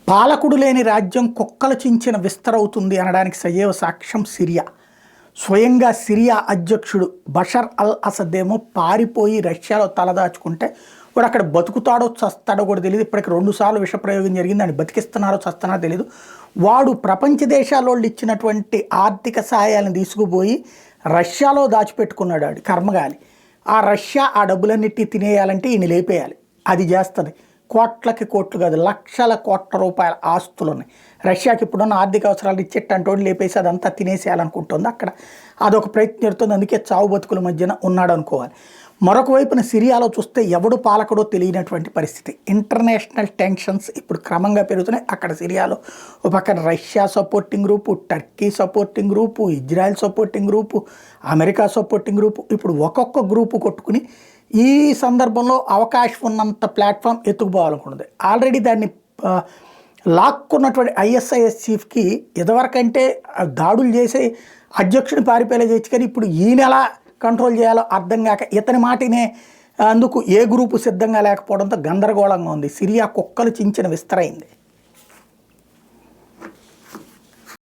పాలకుడు లేని రాజ్యం కుక్కలు చించిన విస్తరవుతుంది అనడానికి సజీవ సాక్ష్యం సిరియా. స్వయంగా సిరియా అధ్యక్షుడు బషర్ అల్ అసద్ ఏమో పారిపోయి రష్యాలో తలదాచుకుంటే వాడు అక్కడ బతుకుతాడో చస్తాడో కూడా తెలియదు. ఇప్పటికి 2 సార్లు విషప్రయోగం జరిగింది. దాన్ని బతికిస్తున్నారో చస్తున్నారో తెలియదు. వాడు ప్రపంచ దేశాలోళ్ళు ఇచ్చినటువంటి ఆర్థిక సహాయాలను తీసుకుపోయి రష్యాలో దాచిపెట్టుకున్నాడు. ఆడు కర్మగాలి. ఆ రష్యా ఆ డబ్బులన్నిటి తినేయాలంటే ఈయన లేపేయాలి. అది చేస్తుంది. కోట్లకి కోట్లు కాదు, లక్షల కోట్ల రూపాయల ఆస్తులు ఉన్నాయి. రష్యాకి ఇప్పుడున్న ఆర్థిక అవసరాలు ఇచ్చేటంటోడు లేపేసి అదంతా తినేసేయాలనుకుంటుంది. అక్కడ అదొక ప్రయత్నం జరుగుతుంది. అందుకే చావు బతుకుల మధ్యన ఉన్నాడు అనుకోవాలి. మరొక వైపున సిరియాలో చూస్తే ఎవడు పాలకుడో తెలియనటువంటి పరిస్థితి. ఇంటర్నేషనల్ టెన్షన్స్ ఇప్పుడు క్రమంగా పెరుగుతున్నాయి. అక్కడ సిరియాలో ఒక పక్కన Russia supporting group, Turkey supporting group, Israel supporting group, America supporting group, ఇప్పుడు ఒక్కొక్క గ్రూపు కొట్టుకుని ఈ సందర్భంలో అవకాశం ఉన్నంత ప్లాట్ఫామ్ ఎత్తుకుపోవాలనుకున్నది. ఆల్రెడీ దాన్ని లాక్కున్నటువంటి ఐఎస్ఐఎస్ చీఫ్కి ఇదివరకంటే దాడులు చేసి అధ్యక్షుడిని పారిపోయేలా చేయొచ్చు, కానీ ఇప్పుడు ఈయన ఎలా కంట్రోల్ చేయాలో అర్థం కాక ఇతని మాటినే అందుకు ఏ గ్రూపు సిద్ధంగా లేకపోవడంతో గందరగోళంగా ఉంది. సిరియా కుక్కలు చించిన విస్తరైంది.